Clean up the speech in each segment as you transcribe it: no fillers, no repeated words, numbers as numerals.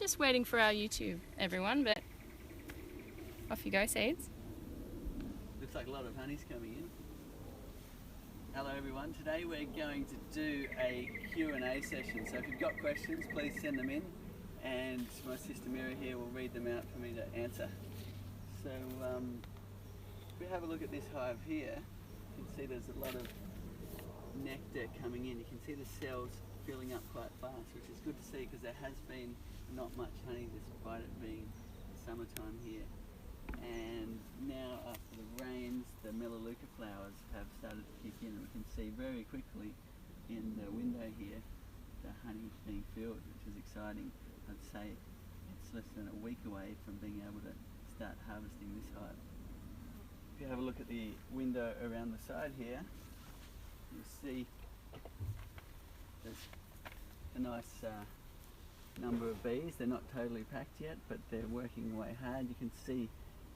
just waiting for our YouTube, everyone, but off you go, Seeds. Looks like a lot of honey's coming in. Hello everyone, today we're going to do a Q&A session, so if you've got questions please send them in and my sister Mira here will read them out for me to answer. So if we have a look at this hive here, you can see there's a lot of nectar coming in. You can see the cells filling up quite fast, which is good to see because there has been not much honey despite it being summertime here. And now after the rains, the melaleuca flowers have started to kick in, and we can see very quickly in the window here the honey being filled, which is exciting. I'd say it's less than a week away from being able to start harvesting this hive. If you have a look at the window around the side here, you'll see there's a nice number of bees. They're not totally packed yet, but they're working away hard. You can see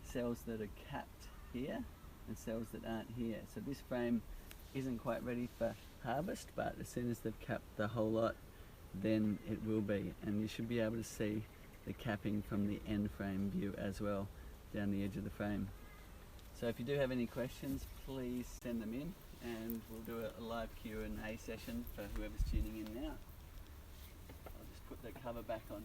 cells that are capped here and cells that aren't here. So this frame isn't quite ready for harvest, but as soon as they've capped the whole lot, then it will be. And you should be able to see the capping from the end frame view as well, down the edge of the frame. So if you do have any questions, please send them in and we'll do a live Q&A session for whoever's tuning in now. I'll just put the cover back on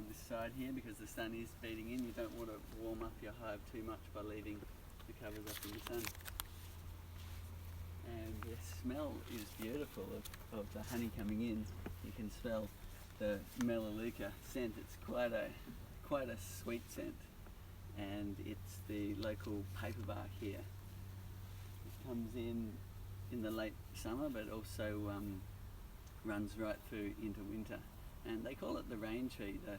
this side here because the sun is beating in. You don't want to warm up your hive too much by leaving the covers up in the sun. And the smell is beautiful of the honey coming in. You can smell the melaleuca scent. It's quite a sweet scent, and it's the local paperbark here. It comes in the late summer, but also runs right through into winter. And they call it the rain tree. The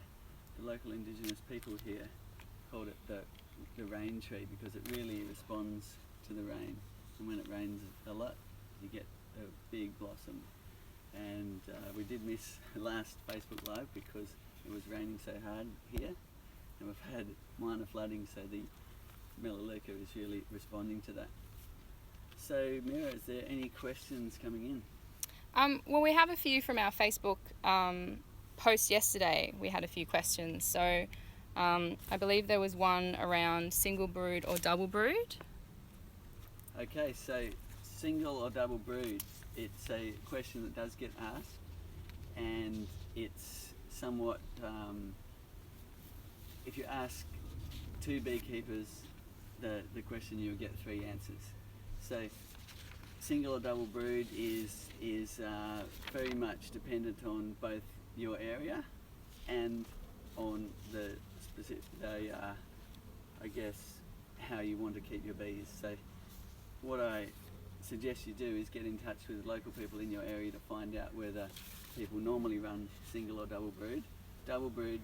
local indigenous people here called it the rain tree because it really responds to the rain. And when it rains a lot, you get a big blossom. And we did miss last Facebook Live because it was raining so hard here. And we've had minor flooding, so the melaleuca is really responding to that. So Mira, is there any questions coming in? Well, we have a few from our Facebook post yesterday. We had a few questions. So I believe there was one around single brood or double brood. Okay, so single or double brood, it's a question that does get asked, and it's somewhat, if you ask two beekeepers the question, you'll get three answers. So single or double brood is very much dependent on both your area and on the specific, I guess, how you want to keep your bees. So what I suggest you do is get in touch with local people in your area to find out whether people normally run single or double brood. Double brood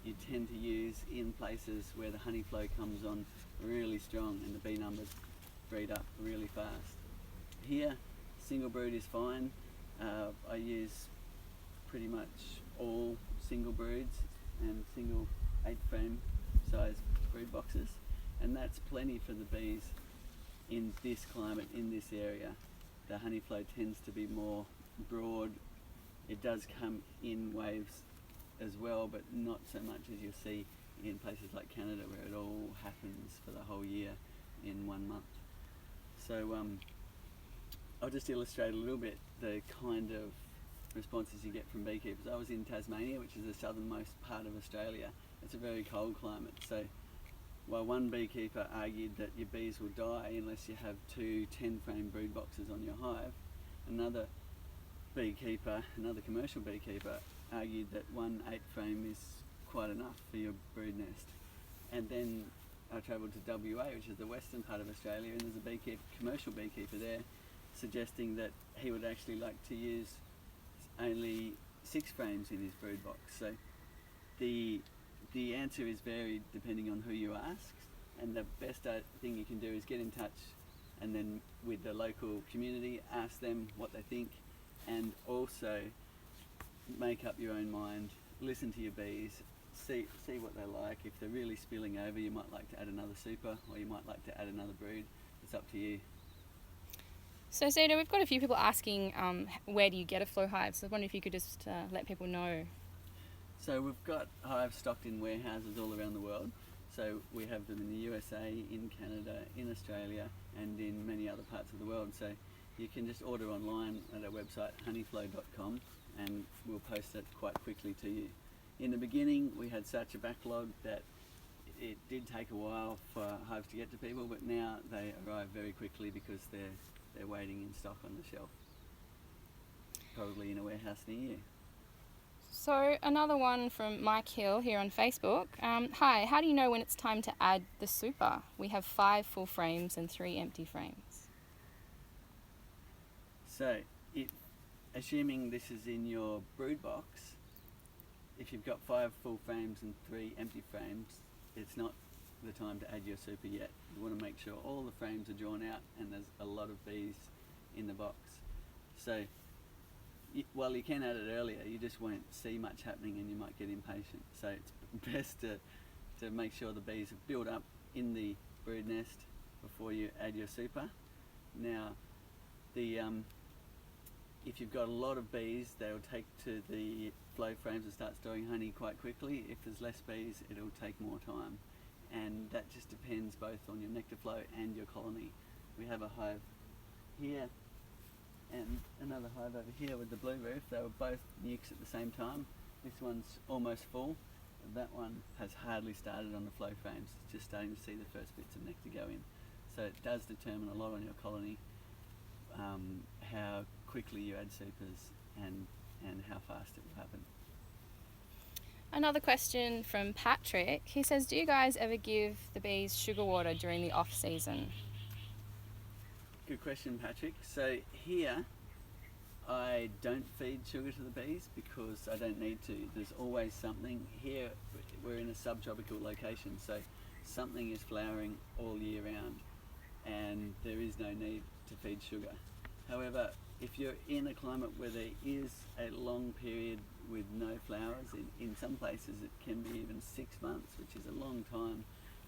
you tend to use in places where the honey flow comes on really strong and the bee numbers breed up really fast. Here, single brood is fine. I use pretty much all single broods and single 8-frame size brood boxes, and that's plenty for the bees in this climate, in this area. The honey flow tends to be more broad. It does come in waves as well, but not so much as you'll see in places like Canada where it all happens for the whole year in 1 month. So I'll just illustrate a little bit the kind of responses you get from beekeepers. I was in Tasmania, which is the southernmost part of Australia. It's a very cold climate, so while one beekeeper argued that your bees will die unless you have 2 10-frame brood boxes on your hive, another commercial beekeeper, argued that 1 8-frame is quite enough for your brood nest. And then I travelled to WA, which is the western part of Australia, and there's a commercial beekeeper there suggesting that he would actually like to use only 6 frames in his brood box. So the answer is varied depending on who you ask, and the best thing you can do is get in touch and then with the local community, ask them what they think, and also make up your own mind, listen to your bees, see what they like. If they're really spilling over, you might like to add another super, or you might like to add another brood. It's up to you. So Cedar, we've got a few people asking where do you get a flow hive, so I wonder if you could just let people know. So we've got hives stocked in warehouses all around the world. So we have them in the USA, in Canada, in Australia, and in many other parts of the world. So you can just order online at our website honeyflow.com, and we'll post it quite quickly to you. In the beginning, we had such a backlog that it did take a while for hives to get to people, but now they arrive very quickly because they're waiting in stock on the shelf, probably in a warehouse near you. So another one from Mike Hill here on Facebook. Hi, how do you know when it's time to add the super? We have 5 full frames and 3 empty frames. So, assuming this is in your brood box, if you've got 5 full frames and 3 empty frames, it's not the time to add your super yet. You want to make sure all the frames are drawn out and there's a lot of bees in the box. So, while you can add it earlier, you just won't see much happening and you might get impatient. So it's best to make sure the bees have built up in the brood nest before you add your super. Now, if you've got a lot of bees, they'll take to the flow frames and start storing honey quite quickly. If there's less bees, it'll take more time. And that just depends both on your nectar flow and your colony. We have a hive here and another hive over here with the blue roof. They were both nukes at the same time. This one's almost full. That one has hardly started on the flow frames. It's just starting to see the first bits of nectar go in. So it does determine a lot on your colony, how quickly you add supers and how fast it will happen. Another question from Patrick. He says, do you guys ever give the bees sugar water during the off season? Good question, Patrick. So here, I don't feed sugar to the bees because I don't need to. There's always something. Here, we're in a subtropical location, so something is flowering all year round, and there is no need to feed sugar. However, if you're in a climate where there is a long period with no flowers, in some places it can be even 6 months, which is a long time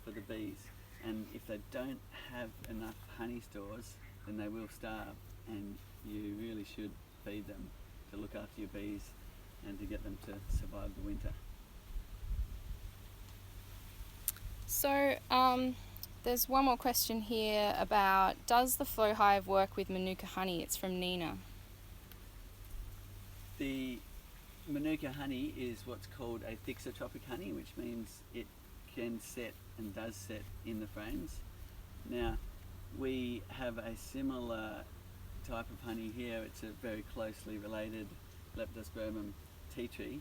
for the bees. And if they don't have enough honey stores, then they will starve, and you really should feed them to look after your bees and to get them to survive the winter. So there's one more question here about, does the flow hive work with manuka honey? It's from Nina. The manuka honey is what's called a thixotropic honey, which means it can set and does set in the frames. Now, we have a similar type of honey here. It's a very closely related Leptospermum tea tree,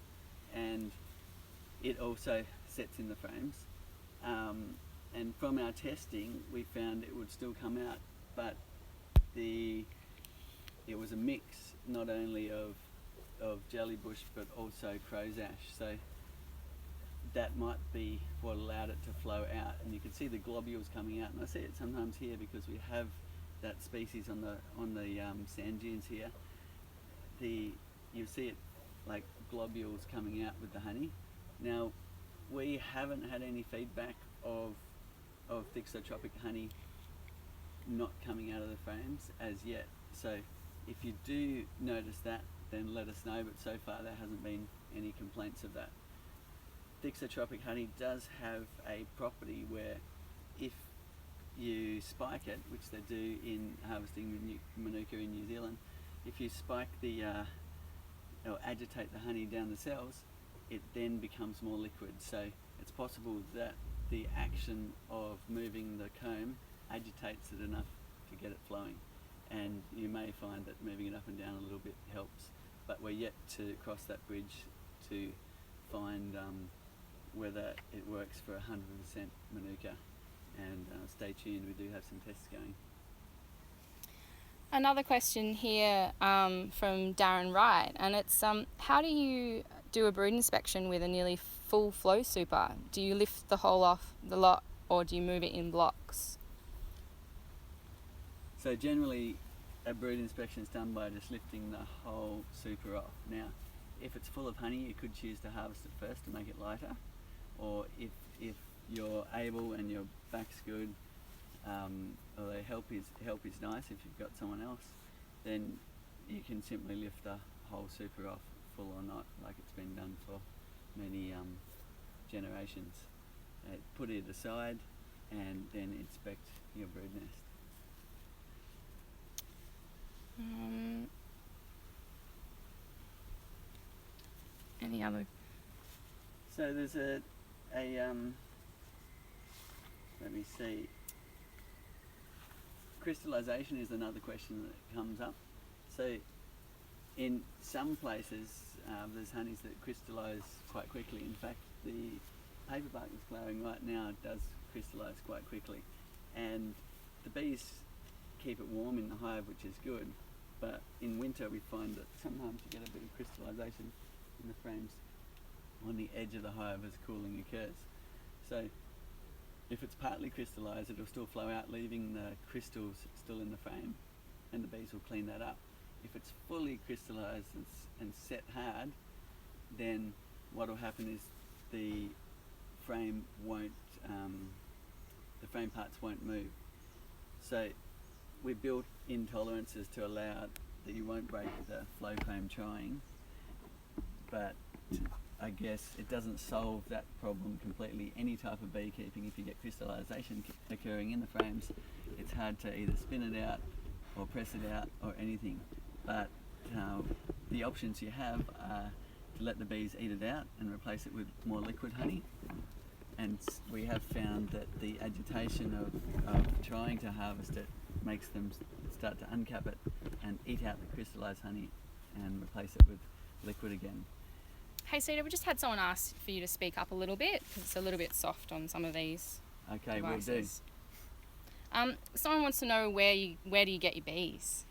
and it also sets in the frames. And from our testing, we found it would still come out, but it was a mix not only of jellybush but also crow's ash. So that might be what allowed it to flow out, and you can see the globules coming out. And I see it sometimes here because we have that species on the sand dunes here. You see it like globules coming out with the honey. Now, we haven't had any feedback of thixotropic honey not coming out of the frames as yet. So if you do notice that, then let us know, but so far there hasn't been any complaints of that. Thixotropic honey does have a property where if you spike it, which they do in harvesting manuka in New Zealand, if you spike or agitate the honey down the cells, it then becomes more liquid. So it's possible that the action of moving the comb agitates it enough to get it flowing, and you may find that moving it up and down a little bit helps, but we're yet to cross that bridge to find whether it works for 100% manuka, and stay tuned, we do have some tests going. Another question here from Darren Wright, and it's how do you do a brood inspection with a nearly full flow super? Do you lift the whole off the lot, or do you move it in blocks? So generally a brood inspection is done by just lifting the whole super off. Now, if it's full of honey, you could choose to harvest it first to make it lighter, or if you're able and your back's good, although help is nice if you've got someone else, then you can simply lift the whole super off, full or not, like it's been done for many generations. Put it aside and then inspect your brood nest. Any other? So there's a let me see. Crystallization is another question that comes up. So in some places there's honeys that crystallize quite quickly. In fact, the paperbark that's glowing right now does crystallize quite quickly, and the bees keep it warm in the hive, which is good, but in winter we find that sometimes you get a bit of crystallization in the frames on the edge of the hive as cooling occurs. So if it's partly crystallized, it'll still flow out, leaving the crystals still in the frame, and the bees will clean that up. If it's fully crystallized and set hard, then what will happen is the frame won't, the frame parts won't move. So we built in tolerances to allow that you won't break the flow frame trying, but I guess it doesn't solve that problem completely. Any type of beekeeping, if you get crystallization occurring in the frames, it's hard to either spin it out or press it out or anything. But the options you have are to let the bees eat it out and replace it with more liquid honey. And we have found that the agitation of trying to harvest it makes them start to uncap it and eat out the crystallized honey and replace it with liquid again. Hey Cedar, we just had someone ask for you to speak up a little bit because it's a little bit soft on some of these Okay, devices. Will do. Someone wants to know where do you get your bees?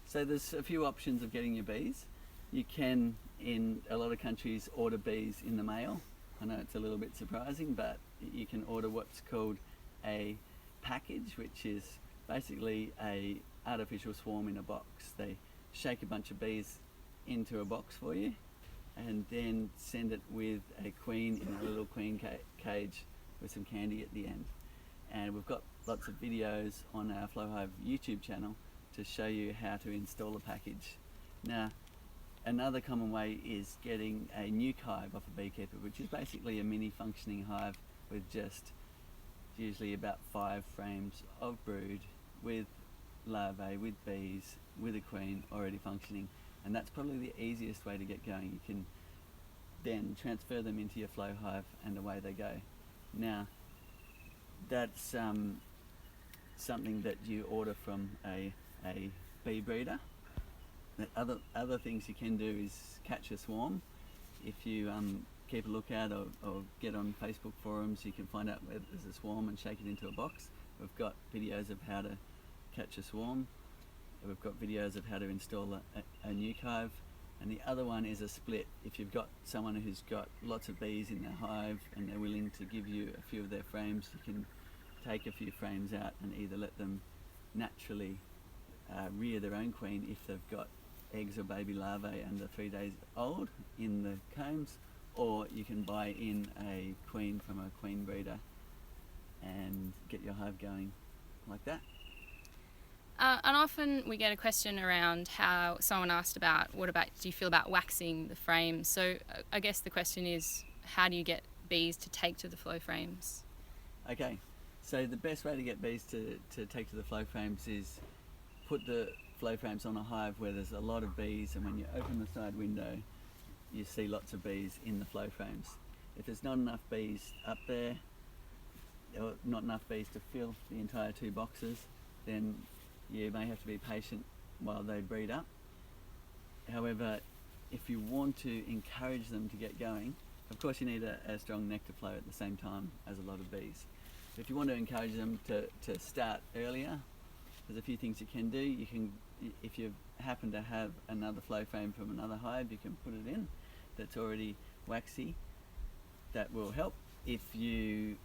So there's a few options of getting your bees. You can, in a lot of countries, order bees in the mail. I know it's a little bit surprising, but you can order what's called a package, which is basically a artificial swarm in a box. They shake a bunch of bees into a box for you and then send it with a queen in a little queen cage with some candy at the end. And we've got lots of videos on our Flow Hive YouTube channel to show you how to install a package. Now, another common way is getting a nuke hive off a beekeeper, which is basically a mini functioning hive with just usually about 5 frames of brood with larvae, with bees, with a queen already functioning. And that's probably the easiest way to get going. You can then transfer them into your flow hive and away they go. Now, that's something that you order from a bee breeder. Other things you can do is catch a swarm. If you keep a lookout or get on Facebook forums, you can find out where there's a swarm and shake it into a box. We've got videos of how to catch a swarm. We've got videos of how to install a nuke hive. And the other one is a split. If you've got someone who's got lots of bees in their hive and they're willing to give you a few of their frames, you can take a few frames out and either let them naturally rear their own queen if they've got eggs or baby larvae under 3 days old in the combs, or you can buy in a queen from a queen breeder and get your hive going like that. And often we get a question around how someone asked about what about do you feel about waxing the frames? So I guess the question is, how do you get bees to take to the flow frames? Okay, so the best way to get bees to take to the flow frames is put the flow frames on a hive where there's a lot of bees, and when you open the side window you see lots of bees in the flow frames. If there's not enough bees up there, or not enough bees to fill the entire 2 boxes, then you may have to be patient while they breed up. However, if you want to encourage them to get going, of course you need a strong nectar flow at the same time as a lot of bees. If you want to encourage them to start earlier, there's a few things you can do. You can, if you happen to have another flow frame from another hive, you can put it in that's already waxy. That will help. If you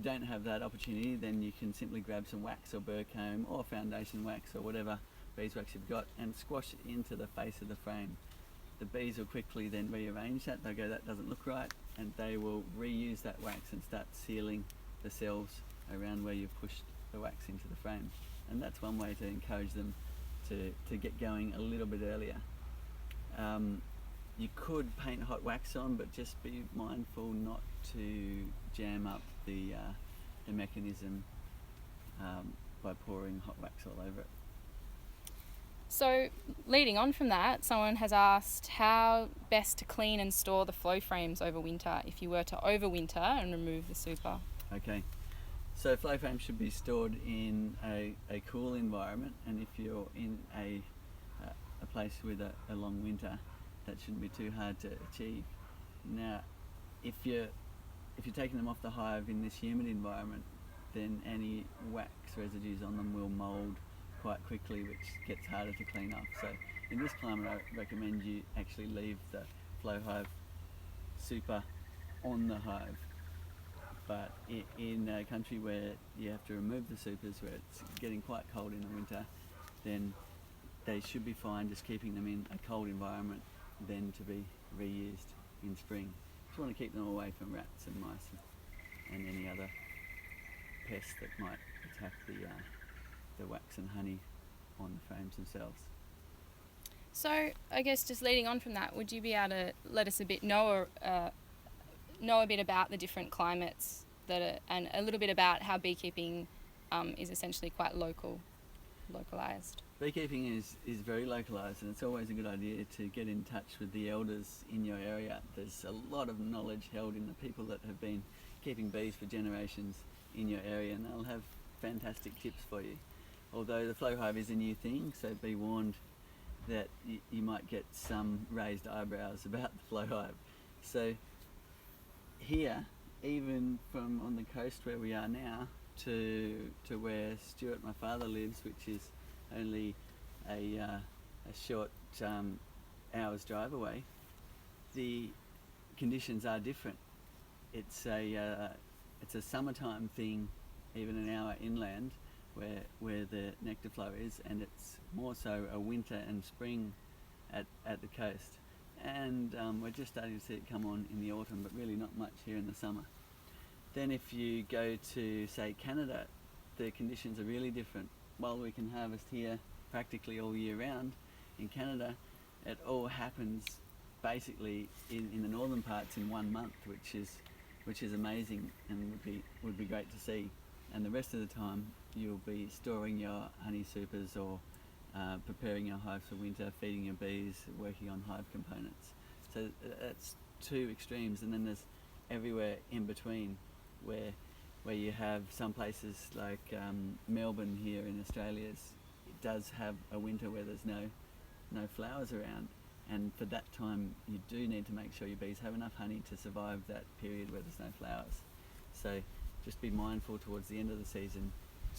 don't have that opportunity, then you can simply grab some wax or burr comb or foundation wax or whatever beeswax you've got and squash it into the face of the frame. The bees will quickly then rearrange that. They'll go, that doesn't look right, and they will reuse that wax and start sealing the cells around where you've pushed the wax into the frame. And that's one way to encourage them to get going a little bit earlier. You could paint hot wax on, but just be mindful not to jam up the mechanism by pouring hot wax all over it. So, leading on from that, someone has asked how best to clean and store the flow frames over winter if you were to overwinter and remove the super. Okay, so flow frames should be stored in a cool environment, and if you're in a place with a long winter, that shouldn't be too hard to achieve. Now, if you're taking them off the hive in this humid environment, then any wax residues on them will mould quite quickly, which gets harder to clean up. So in this climate, I recommend you actually leave the flow hive super on the hive. But in a country where you have to remove the supers, where it's getting quite cold in the winter, then they should be fine just keeping them in a cold environment, then to be reused in spring. Just want to keep them away from rats and mice and any other pests that might attack the wax and honey on the frames themselves. So, I guess just leading on from that, would you be able to let us know a bit about the different climates and a little bit about how beekeeping is essentially quite localized? Beekeeping is very localised, and it's always a good idea to get in touch with the elders in your area. There's a lot of knowledge held in the people that have been keeping bees for generations in your area, and they'll have fantastic tips for you. Although the flow hive is a new thing, so be warned that you might get some raised eyebrows about the flow hive. So here, even from on the coast where we are now to where Stuart, my father, lives, which is only a short hour's drive away, the conditions are different. It's a summertime thing, even an hour inland where the nectar flow is, and it's more so a winter and spring at the coast. And we're just starting to see it come on in the autumn, but really not much here in the summer. Then if you go to, say, Canada, the conditions are really different. While we can harvest here practically all year round, in Canada it all happens basically in the northern parts in 1 month, which is amazing and would be great to see. And the rest of the time you'll be storing your honey supers or preparing your hives for winter, feeding your bees, working on hive components. So that's two extremes, and then there's everywhere in between where you have some places like Melbourne here in Australia. It does have a winter where there's no flowers around, and for that time you do need to make sure your bees have enough honey to survive that period where there's no flowers. So just be mindful towards the end of the season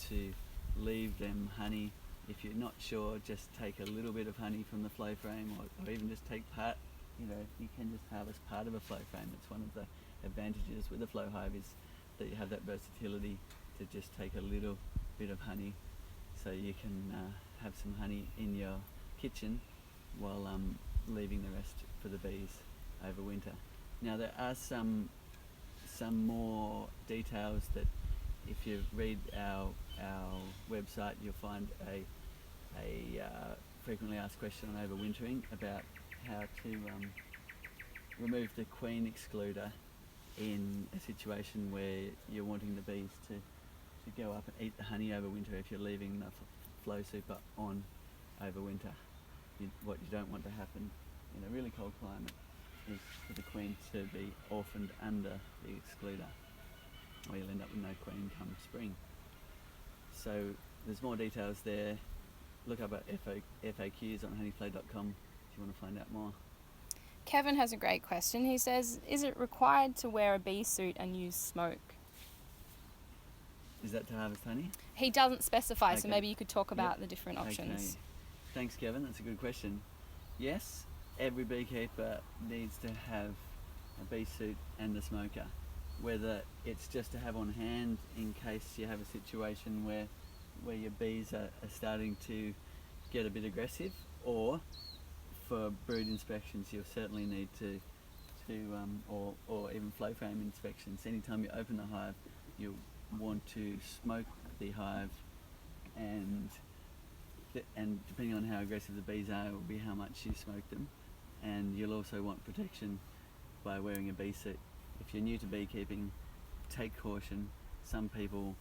to leave them honey. If you're not sure, just take a little bit of honey from the flow frame, or even just take part. You can just harvest part of a flow frame. It's one of the advantages with a flow hive is that you have that versatility to just take a little bit of honey, so you can have some honey in your kitchen while leaving the rest for the bees over winter. Now there are some more details that if you read our website, you'll find a frequently asked question on overwintering about how to remove the queen excluder in a situation where you're wanting the bees to go up and eat the honey over winter if you're leaving the flow super on over winter. What you don't want to happen in a really cold climate is for the queen to be orphaned under the excluder, or you'll end up with no queen come spring. So there's more details there. Look up at FAQs on honeyflow.com if you want to find out more. Kevin has a great question. He says, is it required to wear a bee suit and use smoke? Is that to harvest honey? He doesn't specify, Okay. so maybe you could talk about the different options. Okay. Thanks, Kevin. That's a good question. Yes, every beekeeper needs to have a bee suit and a smoker, whether it's just to have on hand in case you have a situation where your bees are starting to get a bit aggressive, or for brood inspections you'll certainly need to or even flow frame inspections. Anytime you open the hive, you'll want to smoke the hive, and depending on how aggressive the bees are, it will be how much you smoke them. and you'll also want protection by wearing a bee suit. If you're new to beekeeping, take caution. Some people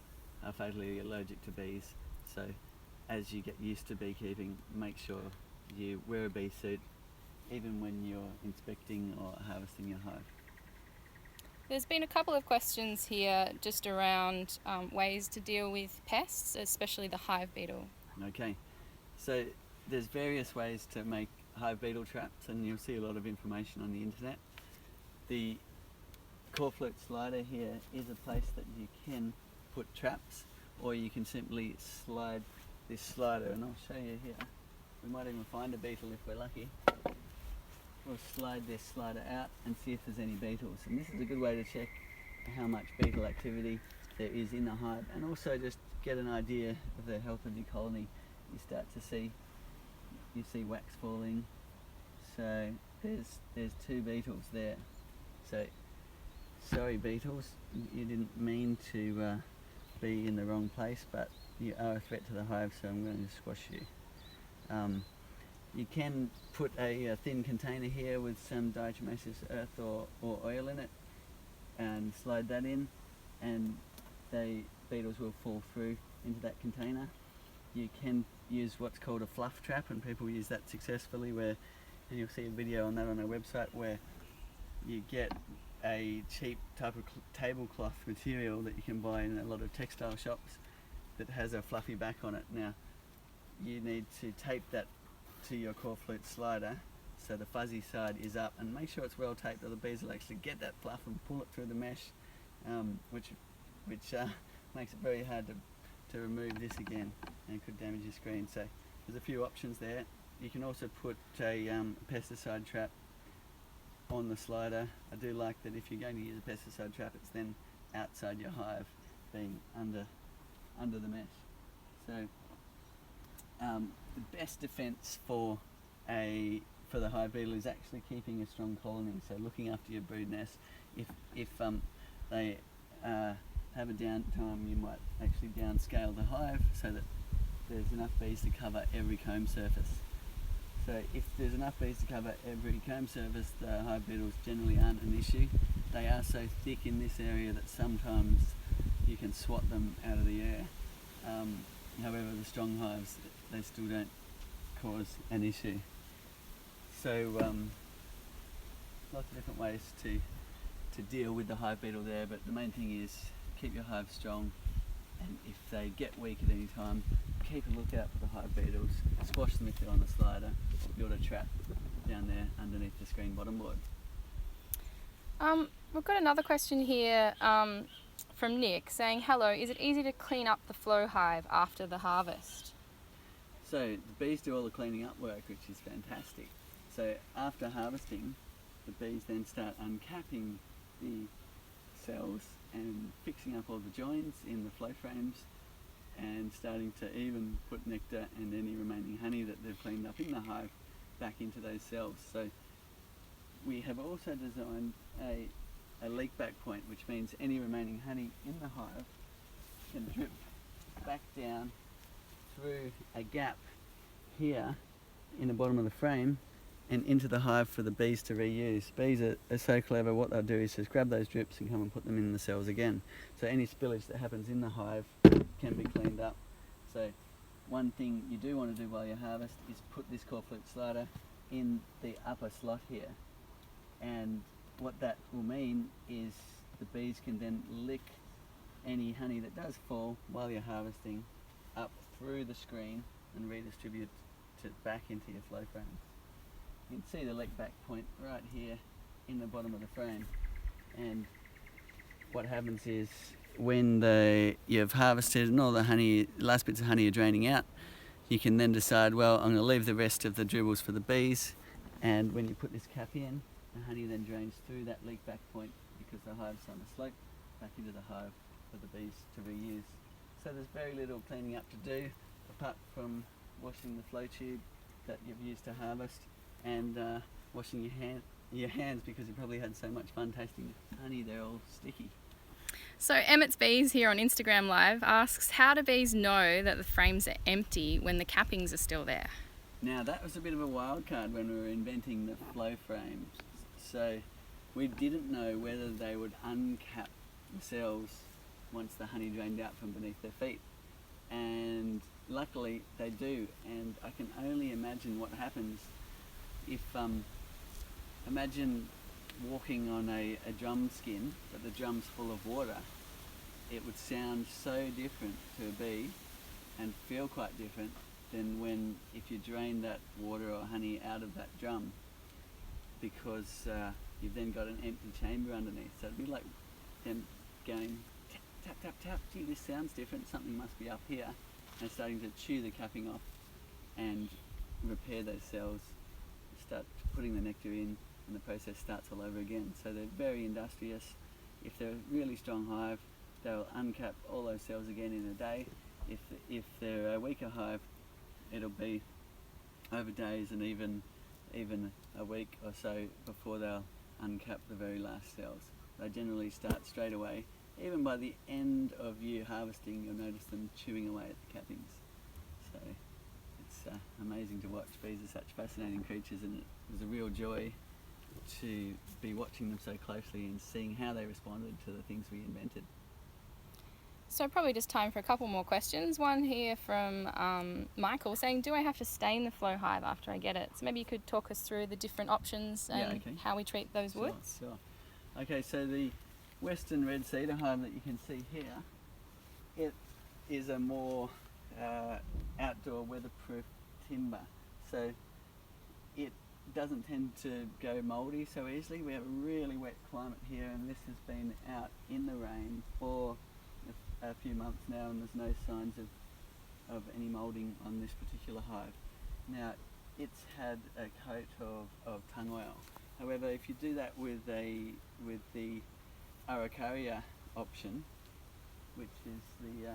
are fatally allergic to bees, so as you get used to beekeeping, make sure you wear a bee suit even when you're inspecting or harvesting your hive. There's been a couple of questions here just around ways to deal with pests, especially the hive beetle. Okay, so there's various ways to make hive beetle traps, and you'll see a lot of information on the internet. The corflute slider here is a place that you can put traps, or you can simply slide this slider, and I'll show you here. We might even find a beetle if we're lucky. We'll slide this slider out and see if there's any beetles, and this is a good way to check how much beetle activity there is in the hive, and also just get an idea of the health of your colony. You start to see, you see wax falling, so there's 2 beetles there. So sorry beetles, you didn't mean to be in the wrong place, but you are a threat to the hive, so I'm going to squash you. You can put a thin container here with some diatomaceous earth or oil in it and slide that in, and the beetles will fall through into that container. You can use what's called a fluff trap, and people use that successfully, and you'll see a video on that on our website, where you get a cheap type of tablecloth material that you can buy in a lot of textile shops that has a fluffy back on it. Now you need to tape that to your corflute slider so the fuzzy side is up, and make sure it's well taped or the bees will actually get that fluff and pull it through the mesh, which makes it very hard to remove this again, and could damage your screen. So there's a few options there. You can also put a pesticide trap on the slider. I do like that if you're going to use a pesticide trap, it's then outside your hive, being under the mesh. So the best defense for the hive beetle is actually keeping a strong colony, so looking after your brood nest. If they have a downtime, you might actually downscale the hive so that there's enough bees to cover every comb surface. So if there's enough bees to cover every comb surface, the hive beetles generally aren't an issue. They are so thick in this area that sometimes you can swat them out of the air. However, the strong hives, they still don't cause an issue. So lots of different ways to deal with the hive beetle there, but the main thing is keep your hive strong, and if they get weak at any time, keep a lookout for the hive beetles, squash them if they're on the slider, or build a trap down there underneath the screen bottom board. We've got another question here from Nick saying, hello, is it easy to clean up the flow hive after the harvest? So the bees do all the cleaning up work, which is fantastic. So after harvesting, the bees then start uncapping the cells and fixing up all the joins in the flow frames, and starting to even put nectar and any remaining honey that they've cleaned up in the hive back into those cells. So we have also designed a leak back point, which means any remaining honey in the hive can drip back down through a gap here in the bottom of the frame and into the hive for the bees to reuse. Bees are so clever. What they'll do is just grab those drips and come and put them in the cells again. So any spillage that happens in the hive can be cleaned up. So one thing you do want to do while you harvest is put this corflute slider in the upper slot here, and what that will mean is the bees can then lick any honey that does fall while you're harvesting up through the screen and redistribute it back into your flow frame. You can see the leak back point right here in the bottom of the frame, and what happens is when you've harvested and all the honey, last bits of honey are draining out, you can then decide, well, I'm going to leave the rest of the dribbles for the bees, and when you put this cap in, the honey then drains through that leak back point because the hive's on the slope back into the hive for the bees to reuse. So there's very little cleaning up to do apart from washing the flow tube that you've used to harvest, and washing your hands because you probably had so much fun tasting honey, they're all sticky. So Emmett's Bees here on Instagram Live asks, how do bees know that the frames are empty when the cappings are still there? Now that was a bit of a wild card when we were inventing the flow frames. So we didn't know whether they would uncap the cells once the honey drained out from beneath their feet. And luckily they do, and I can only imagine what happens if, imagine walking on a drum skin, but the drum's full of water. It would sound so different to a bee and feel quite different than when if you drain that water or honey out of that drum, because you've then got an empty chamber underneath. So it'd be like them going tap, tap, tap, tap, gee, this sounds different, something must be up here, and starting to chew the capping off and repair those cells, start putting the nectar in, and the process starts all over again. So they're very industrious. If they're a really strong hive, they'll uncap all those cells again in a day. If they're a weaker hive, it'll be over days and even a week or so before they'll uncap the very last cells. They generally start straight away. Even by the end of you harvesting, you'll notice them chewing away at the cappings. So it's amazing to watch. Bees are such fascinating creatures, and it was a real joy to be watching them so closely and seeing how they responded to the things we invented. So probably just time for a couple more questions. One here from Michael saying, do I have to stain the flow hive after I get it? So maybe you could talk us through the different options and how we treat those woods. Sure. Okay, so the Western red cedar hive that you can see here, it is a more outdoor weatherproof timber. So it doesn't tend to go mouldy so easily. We have a really wet climate here, and this has been out in the rain for a few months now, and there's no signs of any moulding on this particular hive. Now, it's had a coat of tung oil. However, if you do that with the Araucaria option, which is the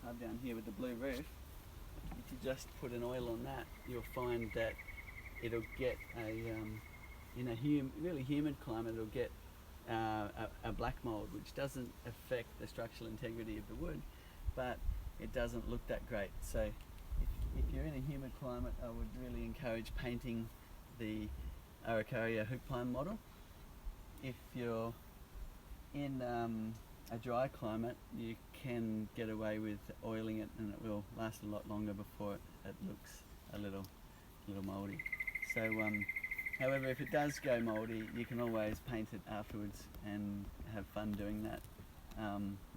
hive down here with the blue roof, if you just put an oil on that, you'll find that it'll get in a really humid climate, it'll get a black mold, which doesn't affect the structural integrity of the wood, but it doesn't look that great. So if you're in a humid climate, I would really encourage painting the Araucaria hoop pine model. If you're in a dry climate, you can get away with oiling it, and it will last a lot longer before it looks a little mouldy. So however, if it does go mouldy, you can always paint it afterwards and have fun doing that.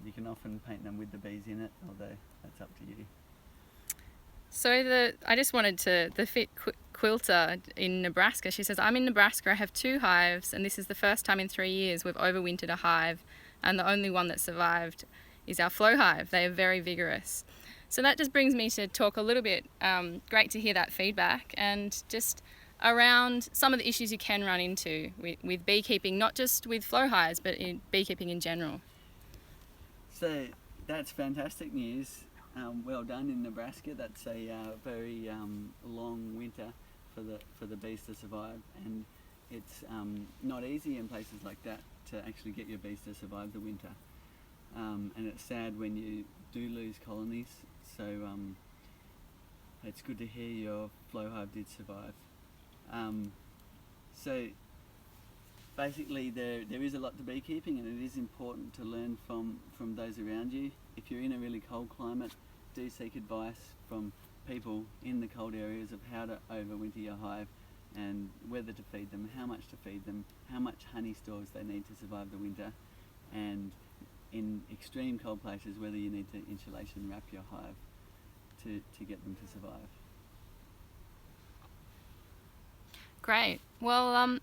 You can often paint them with the bees in it, although that's up to you. So I just wanted to, the fit quilter in Nebraska, she says, I'm in Nebraska, I have 2 hives, and this is the first time in 3 years we've overwintered a hive, and the only one that survived is our flow hive. They are very vigorous. So that just brings me to talk a little bit, great to hear that feedback, and just around some of the issues you can run into with beekeeping, not just with flow hives, but in beekeeping in general. So that's fantastic news. Well done in Nebraska. That's a very long winter for the bees to survive, and it's not easy in places like that to actually get your bees to survive the winter. And it's sad when you do lose colonies. So it's good to hear your flow hive did survive. So basically there is a lot to beekeeping, and it is important to learn from those around you. If you're in a really cold climate, do seek advice from people in the cold areas of how to overwinter your hive and whether to feed them, how much to feed them, how much honey stores they need to survive the winter, and in extreme cold places whether you need to insulation wrap your hive to get them to survive. Great. Well,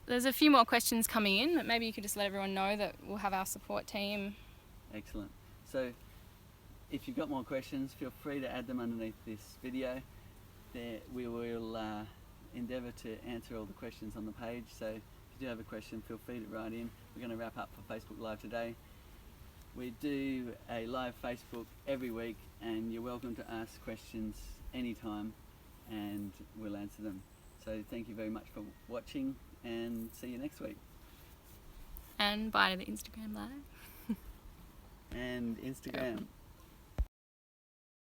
there's a few more questions coming in, but maybe you could just let everyone know that we'll have our support team. Excellent. So if you've got more questions, feel free to add them underneath this video. We will endeavour to answer all the questions on the page. So if you do have a question, feel free to write in. We're going to wrap up for Facebook Live today. We do a live Facebook every week, and you're welcome to ask questions anytime, and we'll answer them. So thank you very much for watching, and see you next week. And bye to the Instagram Live. And Instagram.